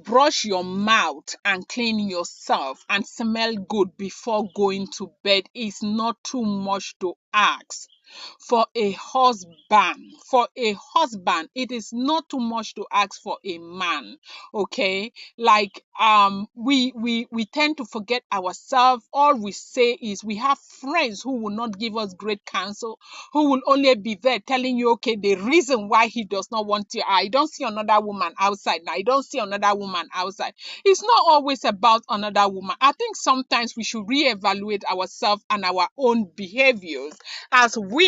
brush your mouth and clean yourself and smell good before going to bed is not too much to ask. For a husband, it is not too much to ask for a man. Okay, like we tend to forget ourselves. All we say is we have friends who will not give us great counsel, who will only be there telling you, okay, the reason why he does not want you. I don't see another woman outside now. I don't see another woman outside. It's not always about another woman. I think sometimes we should reevaluate ourselves and our own behaviors as women.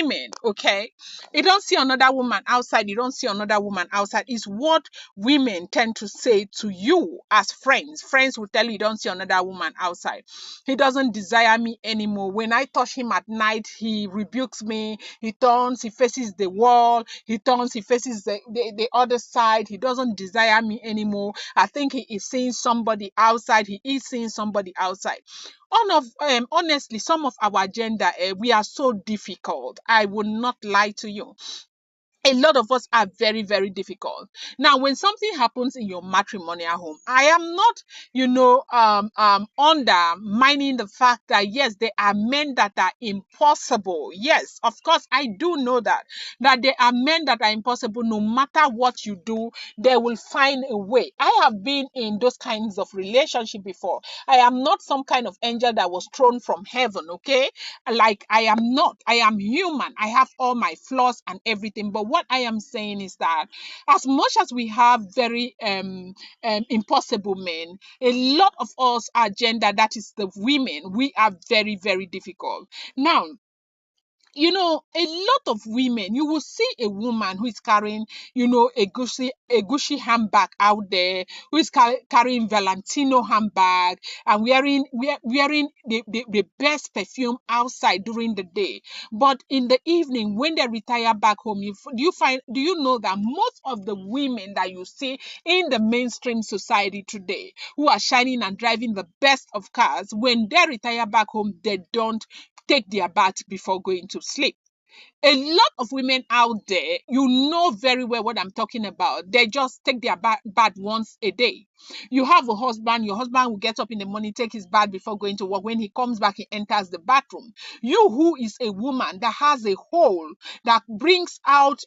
Okay, you don't see another woman outside. You don't see another woman outside. Is what women tend to say to you as friends. Friends will tell you, you don't see another woman outside. He doesn't desire me anymore. When I touch him at night, he rebukes me. He turns, he faces the wall. He turns, he faces the other side. He doesn't desire me anymore. I think he is seeing somebody outside. He is seeing somebody outside. Honestly, some of our gender, we are so difficult. I will not lie to you. A lot of us are very, very difficult. Now, when something happens in your matrimonial home, I am not, undermining the fact that yes, there are men that are impossible. Yes, of course, I do know that there are men that are impossible. No matter what you do, they will find a way. I have been in those kinds of relationship before. I am not some kind of angel that was thrown from heaven. Okay, like I am not. I am human. I have all my flaws and everything. But what I am saying is that as much as we have very impossible men, a lot of us are gender, that is the women. We are very, very difficult. Now, a lot of women, you will see a woman who is carrying, a Gucci handbag out there, who is carrying Valentino handbag and wearing the best perfume outside during the day. But in the evening, when they retire back home, do you know that most of the women that you see in the mainstream society today, who are shining and driving the best of cars, when they retire back home, they don't take their bath before going to sleep. A lot of women out there, you know very well what I'm talking about. They just take their bath once a day. You have a husband, your husband will get up in the morning, take his bath before going to work. When he comes back, he enters the bathroom. You, who is a woman that has a hole that brings out,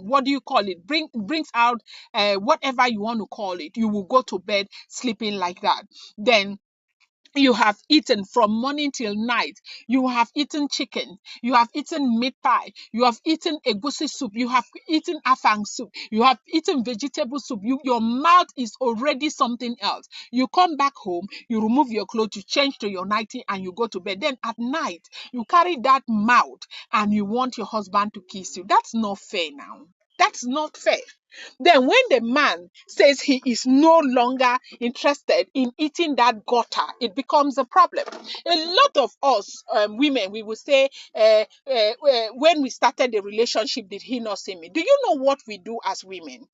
what do you call it? Brings out whatever you want to call it. You will go to bed sleeping like that. Then you have eaten from morning till night. You have eaten chicken. You have eaten meat pie. You have eaten egusi soup. You have eaten afang soup. You have eaten vegetable soup. Your mouth is already something else. You come back home, you remove your clothes, you change to your nightie, and you go to bed. Then at night, you carry that mouth and you want your husband to kiss you. That's not fair now. That's not fair. Then, when the man says he is no longer interested in eating that gutter, it becomes a problem. A lot of us women, we will say, when we started the relationship, did he not see me? Do you know what we do as women?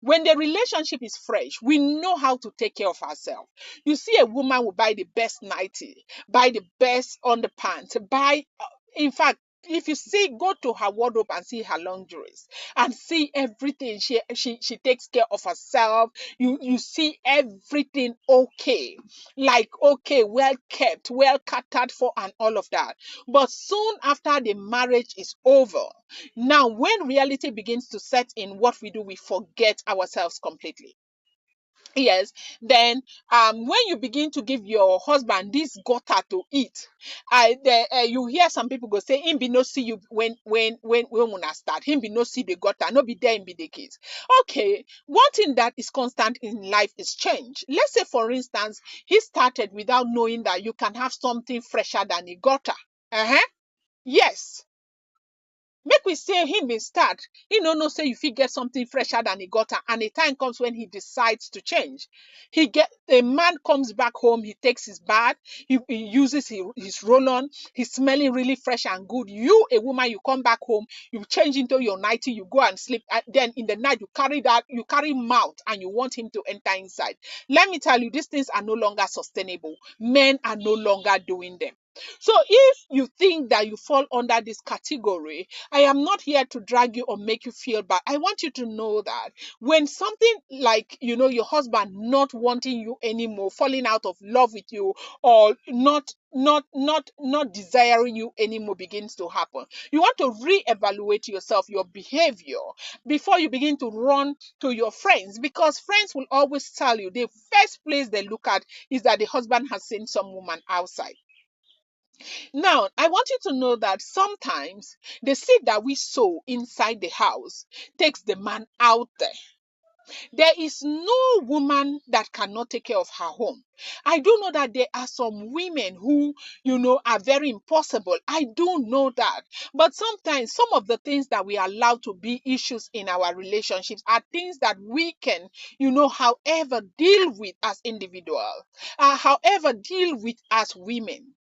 When the relationship is fresh, we know how to take care of ourselves. You see, a woman will buy the best nightie, buy the best underpants, in fact, if you see, go to her wardrobe and see her lingeries and see everything. She takes care of herself. You see everything okay, like okay, well kept, well catered for, and all of that. But soon after the marriage is over, now when reality begins to set in, what we do, we forget ourselves completely. Yes, then when you begin to give your husband this gutter to eat, you hear some people go say, him be no see you when una start, him be no see the gutter, no be there, him be the kids. Okay, one thing that is constant in life is change. Let's say, for instance, he started without knowing that you can have something fresher than a gutter. Uh-huh. Yes. Make we say him bin start, he no know say you fit get something fresher than a gutter, and a time comes when he decides to change. A man comes back home, he takes his bath, he uses his roll-on, he's smelling really fresh and good. You, a woman, you come back home, you change into your nightie, you go and sleep, and then in the night you carry mouth and you want him to enter inside. Let me tell you, these things are no longer sustainable. Men are no longer doing them. So if you think that you fall under this category, I am not here to drag you or make you feel bad. I want you to know that when something like, your husband not wanting you anymore, falling out of love with you, or not desiring you anymore begins to happen, you want to reevaluate yourself, your behavior, before you begin to run to your friends, because friends will always tell you the first place they look at is that the husband has seen some woman outside. Now, I want you to know that sometimes the seed that we sow inside the house takes the man out there. There is no woman that cannot take care of her home. I do know that there are some women who, are very impossible. I do know that. But sometimes some of the things that we allow to be issues in our relationships are things that we can, however, deal with as individuals, however, deal with as women.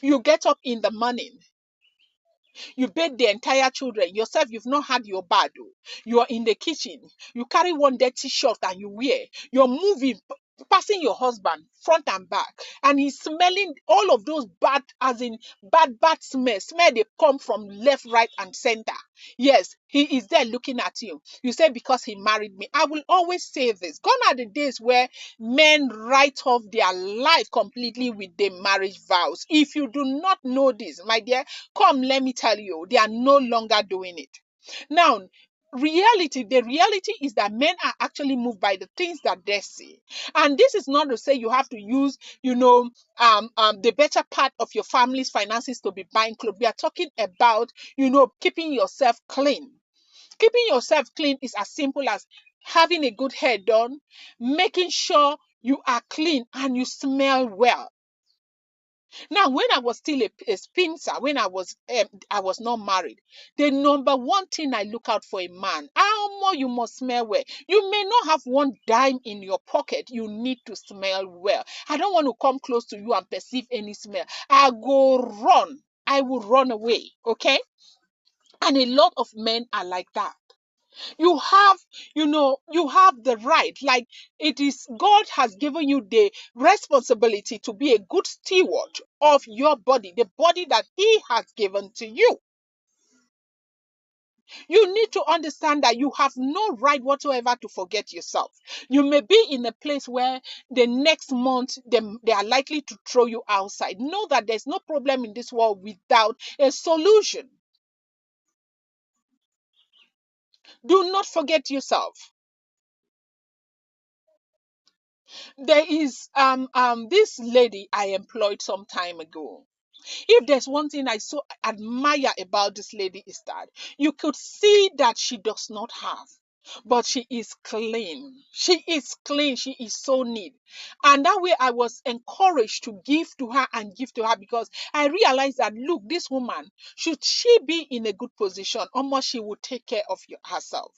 You get up in the morning, you bathe the entire children. Yourself, you've not had your bath. Oh. You are in the kitchen. You carry one dirty shirt and you wear. You're moving, passing your husband front and back, and he's smelling all of those bad, as in bad smell they come from left, right, and center. Yes, he is there looking at you. You say, because he married me. I will always say this: gone are the days where men write off their life completely with the marriage vows. If you do not know this, my dear, come, let me tell you, they are no longer doing it. Now, the reality is that men are actually moved by the things that they see. And this is not to say you have to use, the better part of your family's finances to be buying clothes. We are talking about, keeping yourself clean. Keeping yourself clean is as simple as having a good hair done, making sure you are clean and you smell well. Now, when I was still a spinster, when I was not married, the number one thing I look out for a man, how more you must smell well. You may not have one dime in your pocket. You need to smell well. I don't want to come close to you and perceive any smell. I go run. I will run away. Okay. And a lot of men are like that. You have, you have the right, like, it is God has given you the responsibility to be a good steward of your body, the body that he has given to you. You need to understand that you have no right whatsoever to forget yourself. You may be in a place where the next month they are likely to throw you outside. Know that there's no problem in this world without a solution. Do not forget yourself. There is this lady I employed some time ago. If there's one thing I so admire about this lady, is that you could see that she does not have, but she is clean. She is clean. She is so neat. And that way I was encouraged to give to her and give to her, because I realized that, look, this woman, should she be in a good position, almost she would take care of herself.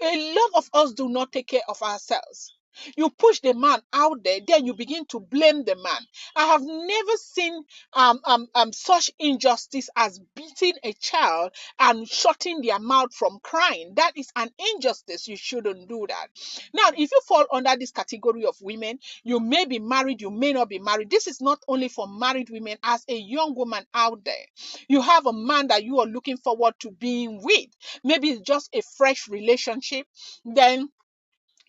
A lot of us do not take care of ourselves. You push the man out there, then you begin to blame the man. I have never seen such injustice as beating a child and shutting their mouth from crying. That is an injustice. You shouldn't do that. Now, if you fall under this category of women, you may be married, you may not be married. This is not only for married women. As a young woman out there, you have a man that you are looking forward to being with. Maybe it's just a fresh relationship. Then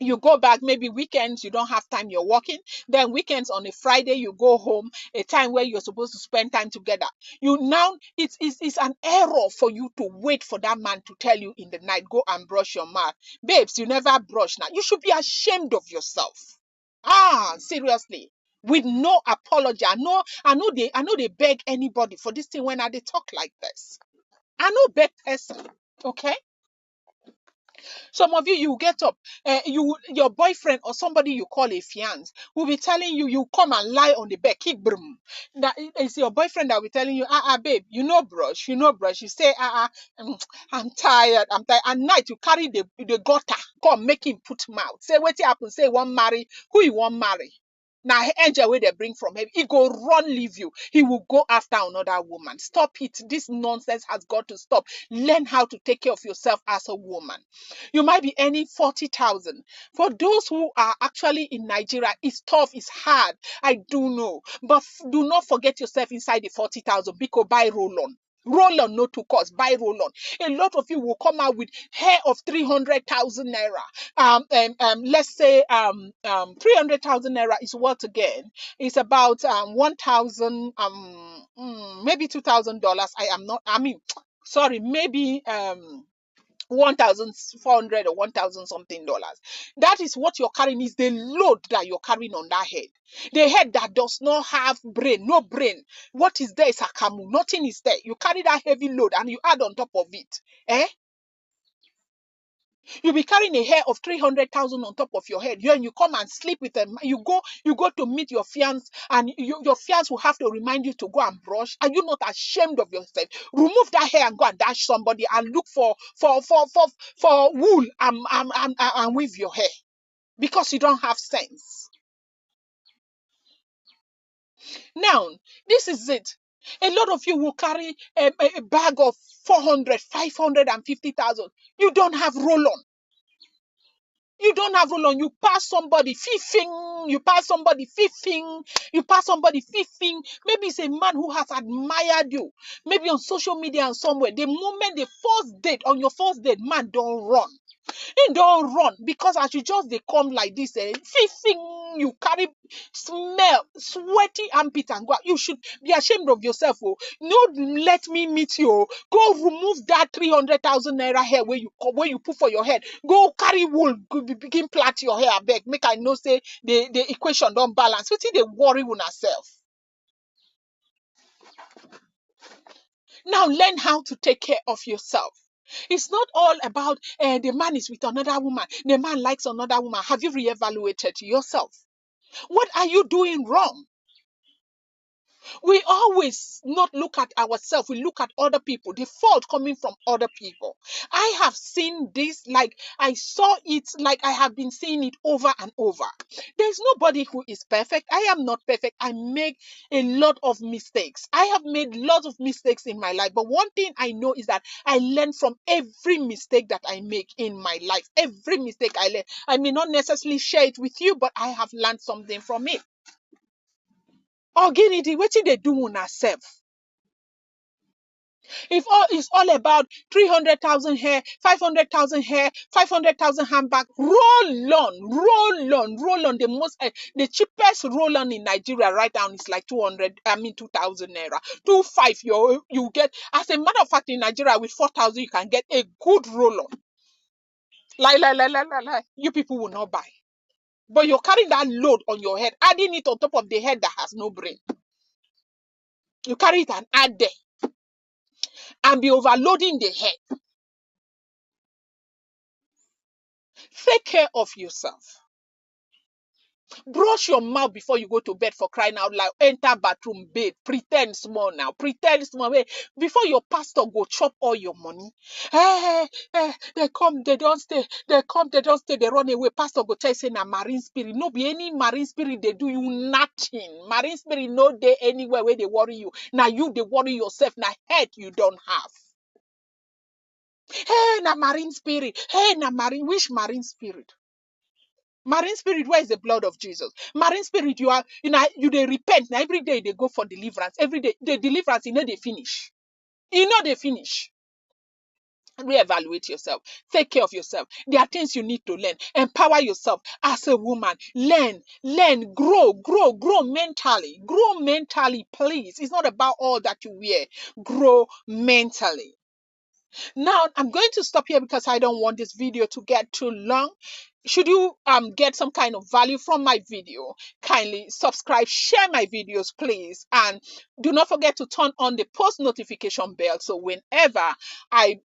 you go back, maybe weekends you don't have time, you're working. Then weekends, on a Friday you go home, a time where you're supposed to spend time together. You now, it's an error for you to wait for that man to tell you in the night, go and brush your mouth. Babes, you never brush. Now you should be ashamed of yourself. Seriously, with no apology. I know they beg anybody for this thing when they talk like this. I know beg person. Okay. Some of you, you get up, your boyfriend or somebody you call a fiance will be telling you, you come and lie on the bed, kick broom. That is your boyfriend that will be telling you, babe, brush, brush. You say, I'm tired, I'm tired. At night, you carry the gutter, come make him put mouth. Say, what happen? Say, want marry? Who you want marry? Now angel where they bring from heaven, he go run leave you. He will go after another woman. Stop it. This nonsense has got to stop. Learn how to take care of yourself as a woman. You might be earning 40,000. For those who are actually in Nigeria, it's tough, it's hard. I do know. But do not forget yourself inside the 40,000 because buy roll on. Roll on, no to cost, buy roll on. A lot of you will come out with hair of 300,000 naira. Let's say 300,000 naira is what again? It's about 1,000 maybe $2,000. I mean, sorry, maybe 1,400 or 1,000 something dollars. That is what you're carrying, is the load that you're carrying on that head. The head that does not have brain, no brain. What is there is a camu, nothing is there. You carry that heavy load and you add on top of it. Eh? You'll be carrying a hair of 300,000 on top of your head. You come and sleep with them. You go to meet your fiance, and your fiance will have to remind you to go and brush. Are you not ashamed of yourself? Remove that hair and go and dash somebody and look for wool and weave your hair because you don't have sense. Now, this is it. A lot of you will carry a bag of 400, 550,000. You don't have roll-on. You don't have roll on. You pass somebody fiffing. You pass somebody fiffing. You pass somebody fiffing. Maybe it's a man who has admired you. Maybe on social media and somewhere. The moment the first date, on your first date, man, don't run. He don't run because as you just they come like this, fiffing. You carry smell, sweaty armpit and go. You should be ashamed of yourself. Oh, no, let me meet you. Oh. Go remove that 300,000 naira hair where you put for your head. Go carry wool. Go begin plait your hair. Beg, make I know say the equation don't balance. What they worry on herself? Now learn how to take care of yourself. It's not all about the man is with another woman. The man likes another woman. Have you reevaluated yourself? What are you doing wrong? We always not look at ourselves. We look at other people. The fault coming from other people. I have seen this, like I saw it, like I have been seeing it over and over. There's nobody who is perfect. I am not perfect. I make a lot of mistakes. I have made lots of mistakes in my life. But one thing I know is that I learn from every mistake that I make in my life. Every mistake I learn. I may not necessarily share it with you, but I have learned something from it. Organity, wetin dey do una sef? If all is all about 300,000 hair, 500,000 hair, 500,000 handbag, roll on. The cheapest roll on in Nigeria right now is like 2,000 naira. 2,500 you get. As a matter of fact, in Nigeria with 4,000 you can get a good roll on. Lie. You people will not buy. But you're carrying that load on your head, adding it on top of the head that has no brain. You carry it and add there and be overloading the head. Take care of yourself. Brush your mouth before you go to bed, for crying out loud. Enter bathroom, bathe. Pretend small now. Pretend small. Wait, before your pastor go chop all your money. They come, they don't stay. They come, they don't stay. They run away. Pastor go tell you say na marine spirit. No be any marine spirit they do you nothing. Marine spirit no dey anywhere where they worry you. Now you they worry yourself. Now head you don't have. Hey, na marine spirit. Hey, na marine. Which marine spirit? Marine spirit, where is the blood of Jesus? Marine spirit, they repent. Now every day they go for deliverance. Every day the deliverance, they finish. They finish. Reevaluate yourself. Take care of yourself. There are things you need to learn. Empower yourself as a woman. Learn, grow mentally. Grow mentally, please. It's not about all that you wear. Grow mentally. Now, I'm going to stop here because I don't want this video to get too long. Should you get some kind of value from my video, kindly subscribe, share my videos, please. And do not forget to turn on the post notification bell. So whenever I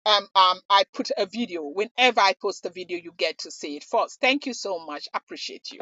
put a video, whenever I post a video, you get to see it first. Thank you so much. Appreciate you.